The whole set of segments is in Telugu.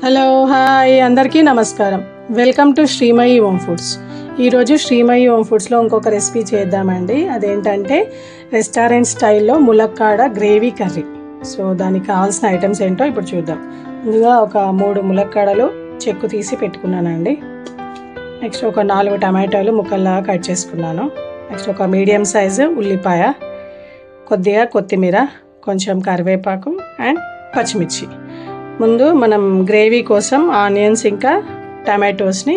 హలో హాయ్ అందరికీ నమస్కారం. Welcome to Srimayi home foods. ఈరోజు శ్రీమయి హోమ్ ఫుడ్స్లో ఇంకొక రెసిపీ చేద్దామండి. అదేంటంటే రెస్టారెంట్ స్టైల్లో ములక్కాడ గ్రేవీ కర్రీ. సో దానికి కావాల్సిన ఐటమ్స్ ఏంటో ఇప్పుడు చూద్దాం. ముందుగా ఒక 3 ములక్కాడలు చెక్కు తీసి పెట్టుకున్నానండి. నెక్స్ట్ ఒక 4 టమాటాలు ముక్కల్లా కట్ చేసుకున్నాను. నెక్స్ట్ ఒక మీడియం సైజు ఉల్లిపాయ, కొద్దిగా కొత్తిమీర, కొంచెం కరివేపాకు అండ్ పచ్చిమిర్చి. ముందు మనం గ్రేవీ కోసం ఆనియన్స్ ఇంకా టమాటోస్ని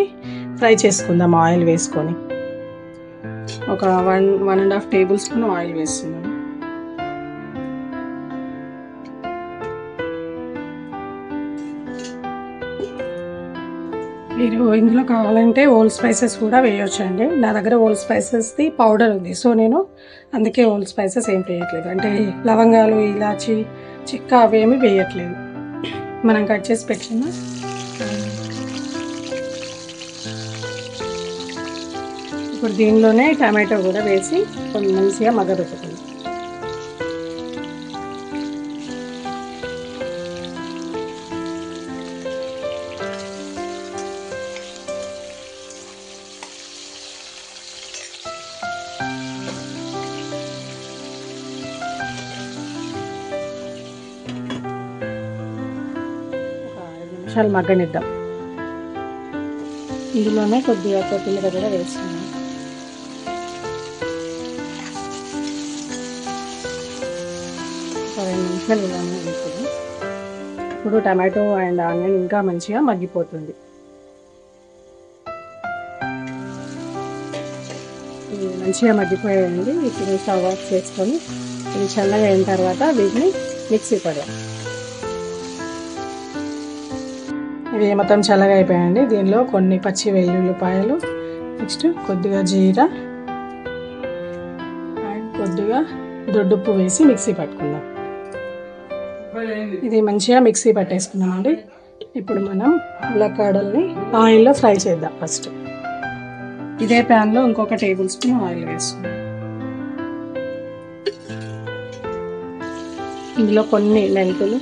ఫ్రై చేసుకుందాం ఆయిల్ వేసుకొని. ఒక 1.5 టేబుల్ స్పూన్ ఆయిల్ వేస్తున్నాను. మీరు ఇందులో కావాలంటే హోల్ స్పైసెస్ కూడా వేయొచ్చండి. నా దగ్గర హోల్ స్పైసెస్ది పౌడర్ ఉంది, సో నేను అందుకే హోల్ స్పైసెస్ ఏం వేయట్లేదు. అంటే లవంగాలు, ఇలాచి, చెక్క అవేమి వేయట్లేదు. మనం కట్ చేసి పెట్టిన ఇప్పుడు దీనిలోనే టమాటో కూడా వేసి కొంచెం మంచిగా మగ్గబెట్టుకుందాం. మగ్గనిద్దాం. ఇందులోనే కొద్దిగా కొత్తిమీర కూడా వేస్తున్నాం. ఒక 2 నిమిషాలు ఇలానే ఉంటుంది. ఇప్పుడు టమాటో అండ్ ఆనియన్ ఇంకా మంచిగా మగ్గిపోతుంది. మంచిగా మగ్గిపోయాయండి. ఇప్పుడు స్టవ్ ఆఫ్ చేసుకొని ఇది చల్లగా అయిన తర్వాత వీటిని మిక్సీ పడాలి. ఇవి మొత్తం చల్లగా అయిపోయాయండి. దీనిలో కొన్ని పచ్చి వెల్లుల్లిపాయలు, నెక్స్ట్ కొద్దిగా జీరా అండ్ కొద్దిగా దొడ్డుప్పు వేసి మిక్సీ పట్టుకుందాం. ఇది మంచిగా మిక్సీ పట్టేసుకున్నామండి. ఇప్పుడు మనం ములక్కాడల్ని ఆయిల్లో ఫ్రై చేద్దాం. ఫస్ట్ ఇదే ప్యాన్లో ఇంకొక టేబుల్ స్పూన్ ఆయిల్ వేసుకుందాం. ఇందులో కొన్ని మెంతులు,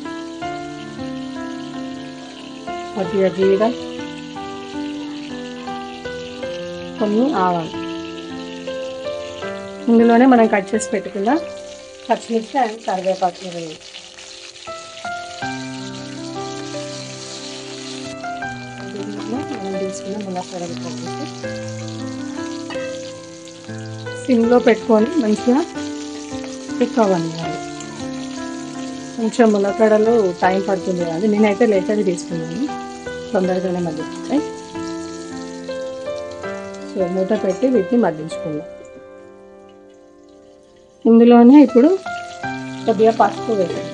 కొద్దిగా జీరా, కొన్ని ఆవాలు, ఇందులోనే మనం కట్ చేసి పెట్టుకున్న పచ్చిమిర్చి అండ్ కరివేపాకు వేయాలి. మనం తీసుకున్న ములక్కాడలు పట్టుకుంటే సిమ్లో పెట్టుకొని మంచిగా కుక్ అవ్వాలి. కొంచెం ములక్కాడలు టైం పడుతుంది కదండి, నేనైతే లేటగా తీసుకున్నాను, తొందరగానే మగ్గిపోతాయి. సో మూత పెట్టి వీటిని మగ్గించుకుందాం. ఇందులోనే ఇప్పుడు కొద్దిగా పసుపు వేసాను.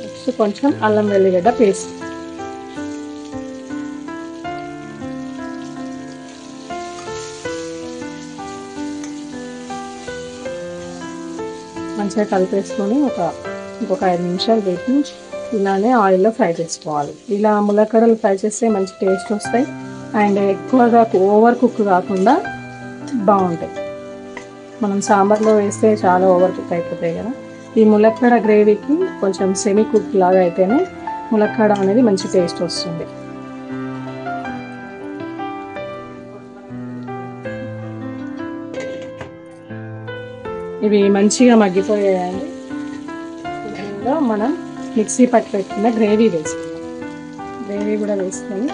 నెక్స్ట్ కొంచెం అల్లం వెల్లిగడ్డ పేస్ట్, మంచిగా కలిపేసుకొని ఇంకొక 5 నిమిషాలు వీటిని ఇలానే ఆయిల్లో ఫ్రై చేసుకోవాలి. ఇలా ములక్కాడలు ఫ్రై చేస్తే మంచి టేస్ట్ వస్తాయి అండ్ ఎక్కువగా ఓవర్ కుక్ కాకుండా బాగుంటాయి. మనం సాంబార్లో వేస్తే చాలా ఓవర్ కుక్ అయిపోతాయి కదా. ఈ ములక్కాడ గ్రేవీకి కొంచెం సెమీ కుక్ లాగా అయితేనే ములక్కాడ అనేది మంచి టేస్ట్ వస్తుంది. ఇవి మంచిగా మగ్గిపోయాయండి. దీనిలో మనం మిక్సీ పట్టి పెట్టుకున్న గ్రేవీ వేసుకుందాం. గ్రేవీ కూడా వేసుకొని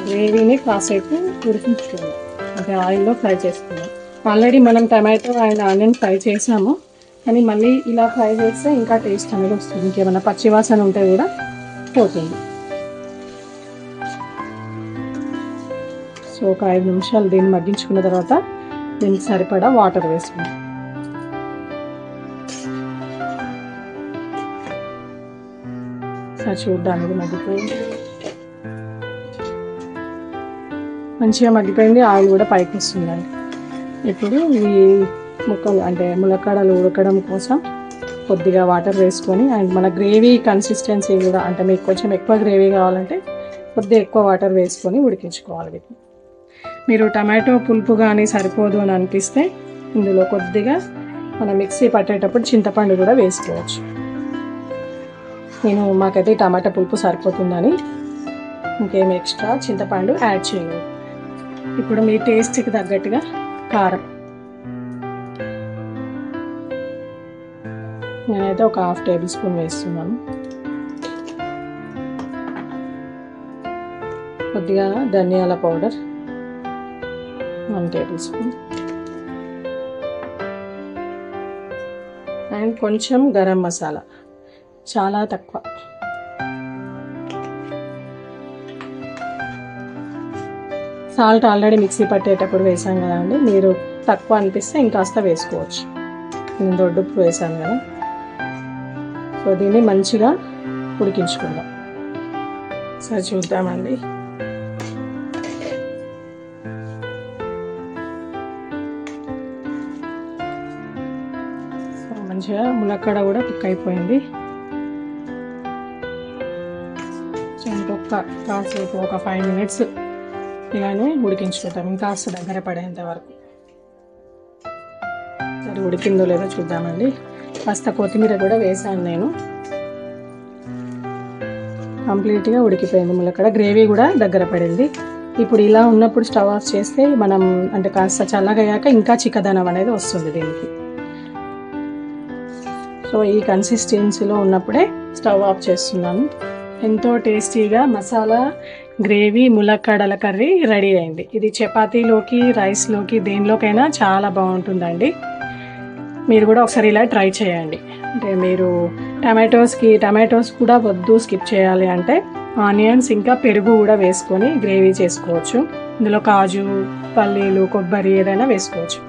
గ్రేవీని కాసేపు ఉడికించుకుందాం, అంటే ఆయిల్లో ఫ్రై చేసుకుందాం. ఆల్రెడీ మనం టమాటో అండ్ ఆనియన్ ఫ్రై చేసాము, కానీ మళ్ళీ ఇలా ఫ్రై చేస్తే ఇంకా టేస్ట్ అనేది వస్తుంది. ఇంకేమైనా పచ్చివాసన ఉంటే కూడా పోతుంది. సో ఒక 5 నిమిషాలు దీన్ని మగ్గించుకున్న తర్వాత దీనికి సరిపడా వాటర్ వేసుకుందాం. చూడ్డానికి మగ్గిపోయింది, మంచిగా మగ్గిపోయింది. ఆయిల్ కూడా పైకి వస్తుందండి. ఇప్పుడు ఈ ముక్కలు అంటే ములక్కాడలు ఉడకడం కోసం కొద్దిగా వాటర్ వేసుకొని అండ్ మన గ్రేవీ కన్సిస్టెన్సీ కూడా, అంటే మీకు కొంచెం ఎక్కువ గ్రేవీ కావాలంటే కొద్దిగా ఎక్కువ వాటర్ వేసుకొని ఉడికించుకోవాలి. వీటిని మీరు టమాటో పులుపు కానీ సరిపోదు అని అనిపిస్తే ఇందులో కొద్దిగా మనం మిక్సీ పట్టేటప్పుడు చింతపండు కూడా వేసుకోవచ్చు. మాకైతే టమాటా పులుపు సరిపోతుందని ఇంకేం ఎక్స్ట్రా చింతపండు యాడ్ చేయలేదు. ఇప్పుడు మీ టేస్ట్కి తగ్గట్టుగా కారం, నేనైతే ఒక 1/2 టేబుల్ స్పూన్ వేస్తున్నాను. కొద్దిగా ధనియాల పౌడర్ 1 టేబుల్ స్పూన్ అండ్ కొంచెం గరం మసాలా, చాలా తక్కువ. సాల్ట్ ఆల్రెడీ మిక్సీ పట్టేటప్పుడు వేసాం కదండి, మీరు తక్కువ అనిపిస్తే ఇంకాస్త వేసుకోవచ్చు. నేను దొడ్డుప్పు వేసాను కదా. సో దీన్ని మంచిగా ఉడికించుకుందాం. సరే చూద్దామండి. సో మంచిగా ములక్కాడ కూడా కుక్ అయిపోయింది. సో ఇంకొక కాసేపు ఒక 5 మినిట్స్ ఇలానే ఉడికించుకుంటాం, ఇంకాస్త దగ్గర పడేంత వరకు. సరే ఉడికిందో లేదో చూద్దామండి. కాస్త కొత్తిమీర కూడా వేసాను నేను. కంప్లీట్గా ఉడికిపోయింది ములక్కాడ, గ్రేవీ కూడా దగ్గర పడింది. ఇప్పుడు ఇలా ఉన్నప్పుడు స్టవ్ ఆఫ్ చేస్తే మనం అంటే కాస్త చల్లగా అయ్యాక ఇంకా చిక్కదనం అనేది వస్తుంది దీనికి. సో ఈ కన్సిస్టెన్సీలో ఉన్నప్పుడే స్టవ్ ఆఫ్ చేస్తున్నాను. ఎంతో టేస్టీగా మసాలా గ్రేవీ ములక్కాడల కర్రీ రెడీ అయింది. ఇది చపాతీలోకి, రైస్లోకి, దేనిలోకైనా చాలా బాగుంటుందండి. మీరు కూడా ఒకసారి ఇలా ట్రై చేయండి. అంటే మీరు టమాటోస్ కూడా వద్దు, స్కిప్ చేయాలి అంటే ఆనియన్స్ ఇంకా పెరుగు కూడా వేసుకొని గ్రేవీ చేసుకోవచ్చు. ఇందులో కాజు, పల్లీలు, కొబ్బరి ఏదైనా వేసుకోవచ్చు.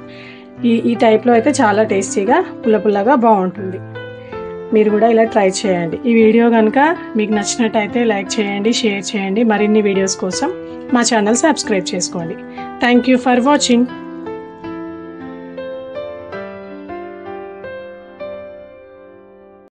ఈ టైప్లో అయితే చాలా టేస్టీగా పుల్లగా బాగుంటుంది. మీరు కూడా ఇలా ట్రై చేయండి. ఈ వీడియో కనుక మీకు నచ్చినట్టయితే లైక్ చేయండి, షేర్ చేయండి. మరిన్ని వీడియోస్ కోసం మా ఛానల్ సబ్స్క్రైబ్ చేసుకోండి. Thank you for watching.